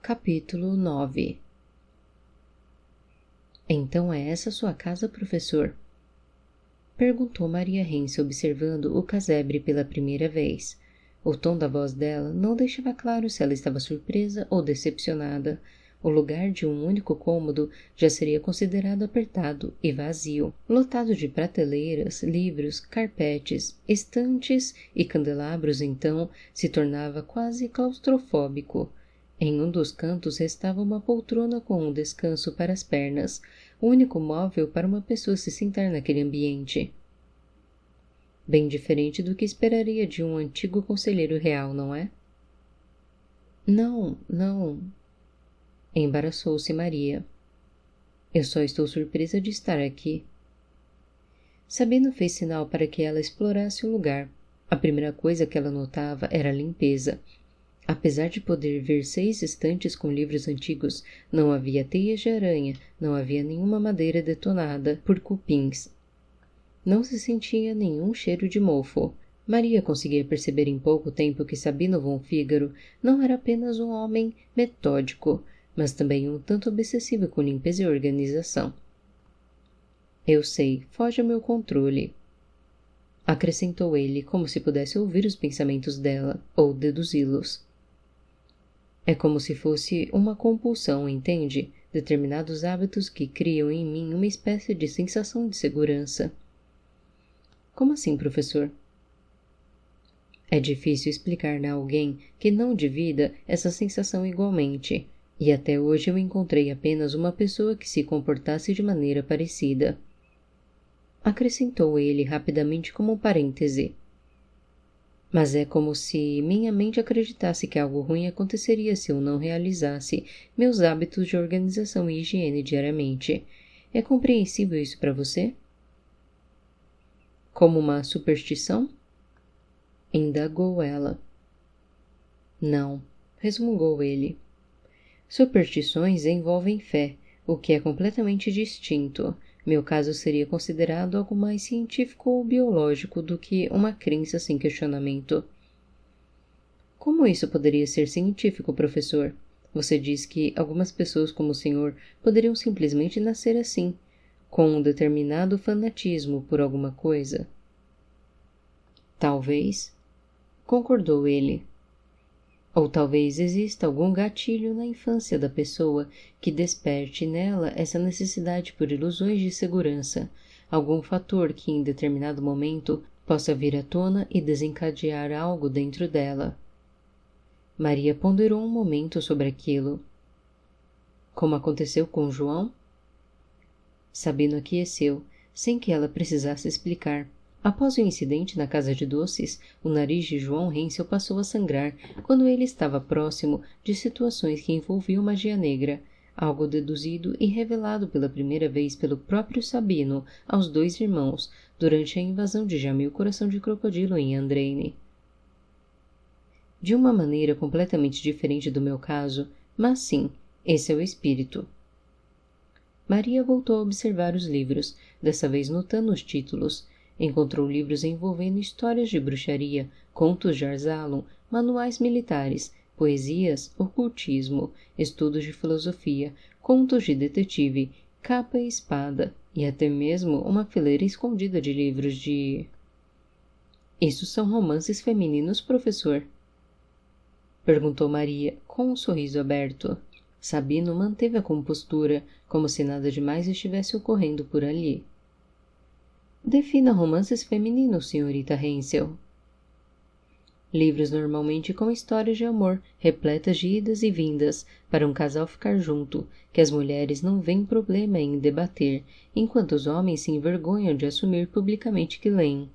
Capítulo 9. Então é essa sua casa, professor? Perguntou Maria Hensel, observando o casebre pela primeira vez. O tom da voz dela não deixava claro se ela estava surpresa ou decepcionada. O lugar de um único cômodo já seria considerado apertado e vazio, lotado de prateleiras, livros, carpetes, estantes e candelabros, então se tornava quase claustrofóbico. Em um dos cantos restava uma poltrona com um descanso para as pernas, o único móvel para uma pessoa se sentar naquele ambiente. Bem diferente do que esperaria de um antigo conselheiro real, não é? Não. Embaraçou-se Maria. Eu só estou surpresa de estar aqui. Sabino fez sinal para que ela explorasse o lugar. A primeira coisa que ela notava era a limpeza. Apesar de poder ver 6 estantes com livros antigos, não havia teias de aranha, não havia nenhuma madeira detonada por cupins. Não se sentia nenhum cheiro de mofo. Maria conseguia perceber em pouco tempo que Sabino von Fígaro não era apenas um homem metódico, mas também um tanto obsessivo com limpeza e organização. Eu sei, foge ao meu controle, acrescentou ele, como se pudesse ouvir os pensamentos dela, ou deduzi-los. É como se fosse uma compulsão, entende? Determinados hábitos que criam em mim uma espécie de sensação de segurança. Como assim, professor? É difícil explicar a alguém que não divida essa sensação igualmente, e até hoje eu encontrei apenas uma pessoa que se comportasse de maneira parecida. Acrescentou ele rapidamente como um parêntese. Mas é como se minha mente acreditasse que algo ruim aconteceria se eu não realizasse meus hábitos de organização e higiene diariamente. É compreensível isso para você? Como uma superstição? Indagou ela. Não, resmungou ele. Superstições envolvem fé, o que é completamente distinto. Meu caso seria considerado algo mais científico ou biológico do que uma crença sem questionamento. Como isso poderia ser científico, professor? Você diz que algumas pessoas como o senhor poderiam simplesmente nascer assim, com um determinado fanatismo por alguma coisa. Talvez, concordou ele. Ou talvez exista algum gatilho na infância da pessoa que desperte nela essa necessidade por ilusões de segurança, algum fator que em determinado momento possa vir à tona e desencadear algo dentro dela. Maria ponderou um momento sobre aquilo. Como aconteceu com João? Sabino aqueceu, sem que ela precisasse explicar. Após o incidente na casa de doces, o nariz de João Hensel passou a sangrar quando ele estava próximo de situações que envolviam magia negra, algo deduzido e revelado pela primeira vez pelo próprio Sabino aos 2 irmãos durante a invasão de Jamil Coração de Crocodilo em Andraine. De uma maneira completamente diferente do meu caso, mas sim, esse é o espírito. Maria voltou a observar os livros, dessa vez notando os títulos. Encontrou livros envolvendo histórias de bruxaria, contos de Arzalon, manuais militares, poesias, ocultismo, estudos de filosofia, contos de detetive, capa e espada, e até mesmo uma fileira escondida de livros de... Isso são romances femininos, professor? Perguntou Maria, com um sorriso aberto. Sabino manteve a compostura, como se nada demais estivesse ocorrendo por ali. Defina romances femininos, senhorita Hensel. Livros normalmente com histórias de amor, repletas de idas e vindas, para um casal ficar junto, que as mulheres não veem problema em debater, enquanto os homens se envergonham de assumir publicamente que leem.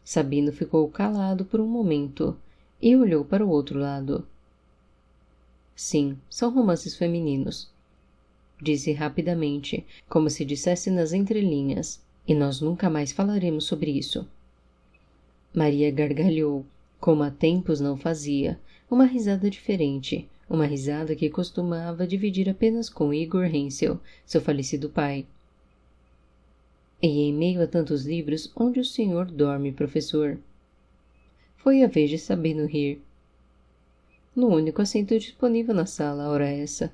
Sabino ficou calado por um momento e olhou para o outro lado. Sim, são romances femininos, disse rapidamente, como se dissesse nas entrelinhas. E nós nunca mais falaremos sobre isso. Maria gargalhou, como há tempos não fazia, uma risada diferente, uma risada que costumava dividir apenas com Igor Hensel, seu falecido pai. E em meio a tantos livros, onde o senhor dorme, professor? Foi a vez de Sabino rir. no único assento disponível na sala, ora essa.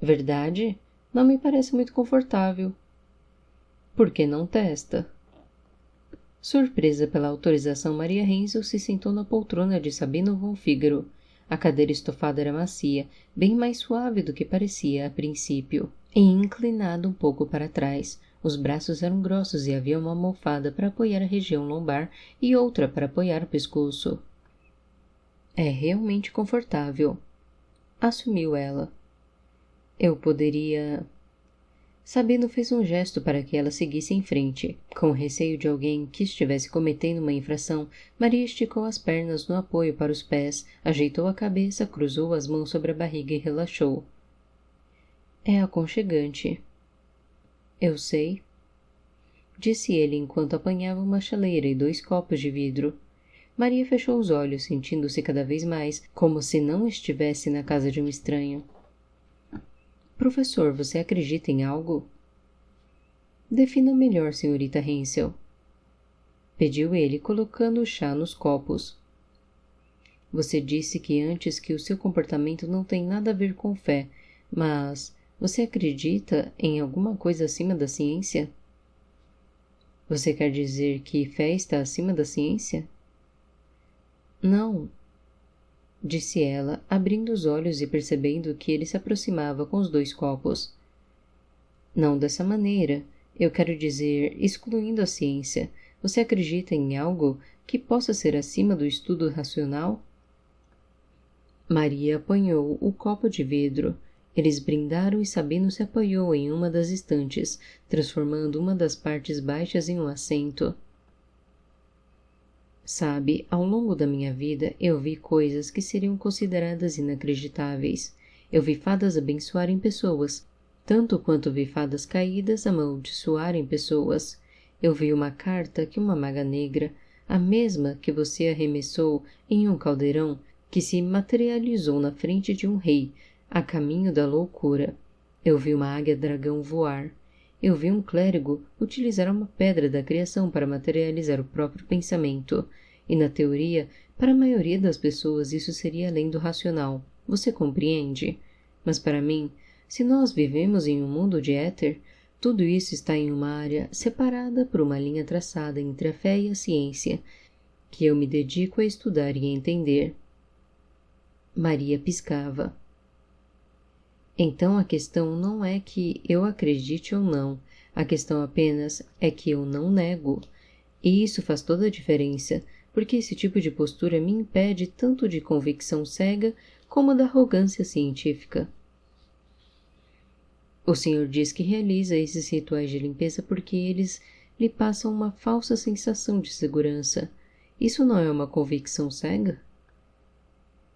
Verdade? Não me parece muito confortável. Por que não testa? Surpresa pela autorização, Maria Hensel se sentou na poltrona de Sabino von Fígaro. A cadeira estofada era macia, bem mais suave do que parecia a princípio, e inclinada um pouco para trás. Os braços eram grossos e havia uma almofada para apoiar a região lombar e outra para apoiar o pescoço. É realmente confortável, assumiu ela. Eu poderia... Sabino fez um gesto para que ela seguisse em frente. Com receio de alguém que estivesse cometendo uma infração, Maria esticou as pernas no apoio para os pés, ajeitou a cabeça, cruzou as mãos sobre a barriga e relaxou. É aconchegante. Eu sei, disse ele enquanto apanhava uma chaleira e 2 copos de vidro. Maria fechou os olhos, sentindo-se cada vez mais como se não estivesse na casa de um estranho. Professor, você acredita em algo? Defina melhor, senhorita Hensel. Pediu ele, colocando o chá nos copos. Você disse que antes que o seu comportamento não tem nada a ver com fé, mas você acredita em alguma coisa acima da ciência? Você quer dizer que fé está acima da ciência? Não, disse ela, abrindo os olhos e percebendo que ele se aproximava com os 2 copos. Não dessa maneira. Eu quero dizer, excluindo a ciência, você acredita em algo que possa ser acima do estudo racional? Maria apanhou o copo de vidro. Eles brindaram e Sabino se apoiou em uma das estantes, transformando uma das partes baixas em um assento. Sabe, ao longo da minha vida, eu vi coisas que seriam consideradas inacreditáveis. Eu vi fadas abençoarem pessoas, tanto quanto vi fadas caídas amaldiçoarem pessoas. Eu vi uma carta que uma maga negra, a mesma que você arremessou em um caldeirão, que se materializou na frente de um rei, a caminho da loucura. Eu vi uma águia-dragão voar. Eu vi um clérigo utilizar uma pedra da criação para materializar o próprio pensamento. E, na teoria, para a maioria das pessoas isso seria além do racional. Você compreende? Mas para mim, se nós vivemos em um mundo de éter, tudo isso está em uma área separada por uma linha traçada entre a fé e a ciência, que eu me dedico a estudar e a entender. Maria piscava. Então a questão não é que eu acredite ou não, a questão apenas é que eu não nego. E isso faz toda a diferença, porque esse tipo de postura me impede tanto de convicção cega como da arrogância científica. O senhor diz que realiza esses rituais de limpeza porque eles lhe passam uma falsa sensação de segurança. Isso não é uma convicção cega?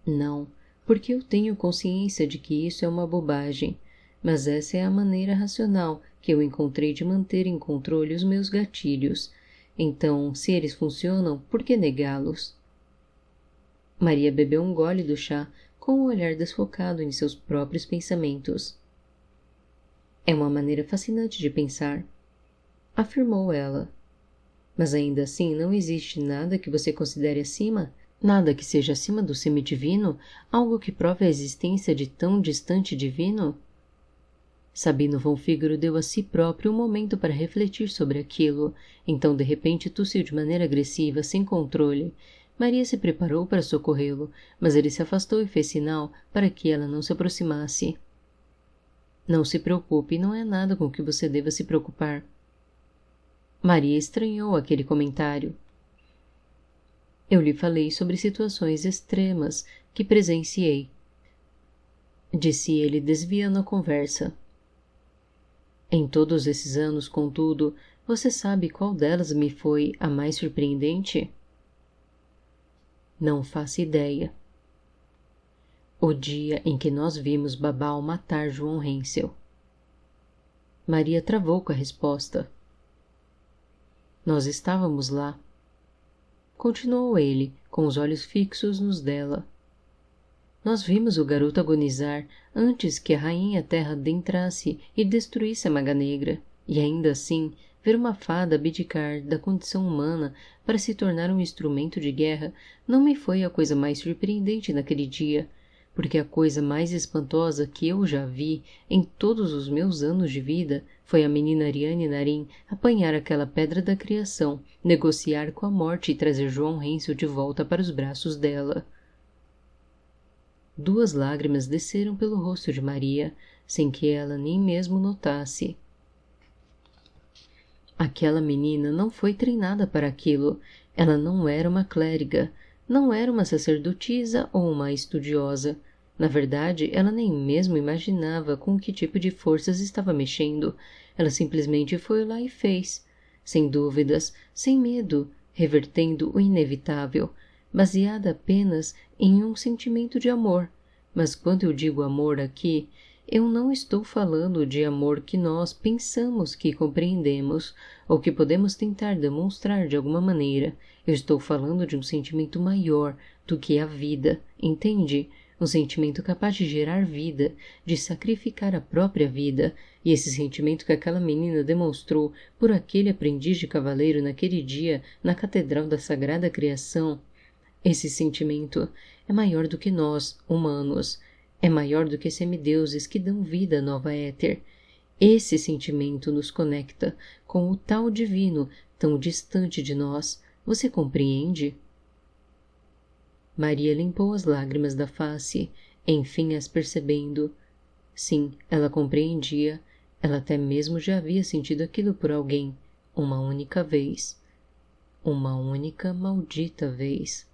Não, porque eu tenho consciência de que isso é uma bobagem, mas essa é a maneira racional que eu encontrei de manter em controle os meus gatilhos. Então, se eles funcionam, por que negá-los? Maria bebeu um gole do chá, com o olhar desfocado em seus próprios pensamentos. É uma maneira fascinante de pensar, afirmou ela. Mas ainda assim não existe nada que você considere acima? Nada que seja acima do semidivino? Algo que prove a existência de tão distante divino? Sabino von Fígaro deu a si próprio um momento para refletir sobre aquilo. Então, de repente, tossiu de maneira agressiva, sem controle. Maria se preparou para socorrê-lo, mas ele se afastou e fez sinal para que ela não se aproximasse. Não se preocupe, não é nada com que você deva se preocupar. Maria estranhou aquele comentário. Eu lhe falei sobre situações extremas que presenciei, disse ele, desviando a conversa. Em todos esses anos, contudo, você sabe qual delas me foi a mais surpreendente? Não faço ideia. O dia em que nós vimos Babal matar João Hensel. Maria travou com a resposta. Nós estávamos lá. Continuou ele, com os olhos fixos nos dela. Nós vimos o garoto agonizar antes que a rainha terra adentrasse e destruísse a Maga Negra, e ainda assim ver uma fada abdicar da condição humana para se tornar um instrumento de guerra não me foi a coisa mais surpreendente naquele dia, porque a coisa mais espantosa que eu já vi em todos os meus anos de vida foi a menina Ariane Narim apanhar aquela pedra da criação, negociar com a morte e trazer João Renzel de volta para os braços dela. 2 lágrimas desceram pelo rosto de Maria, sem que ela nem mesmo notasse. Aquela menina não foi treinada para aquilo. Ela não era uma clériga, não era uma sacerdotisa ou uma estudiosa. Na verdade, ela nem mesmo imaginava com que tipo de forças estava mexendo. Ela simplesmente foi lá e fez. Sem dúvidas, sem medo, revertendo o inevitável, baseada apenas em um sentimento de amor. Mas quando eu digo amor aqui, eu não estou falando de amor que nós pensamos que compreendemos ou que podemos tentar demonstrar de alguma maneira. Eu estou falando de um sentimento maior do que a vida, entende? Um sentimento capaz de gerar vida, de sacrificar a própria vida. E esse sentimento que aquela menina demonstrou por aquele aprendiz de cavaleiro naquele dia na Catedral da Sagrada Criação, esse sentimento é maior do que nós, humanos. É maior do que semideuses que dão vida à nova éter. Esse sentimento nos conecta com o tal divino tão distante de nós. Você compreende? Maria limpou as lágrimas da face, enfim as percebendo. Sim, ela compreendia. Ela até mesmo já havia sentido aquilo por alguém, uma única vez. Uma única maldita vez.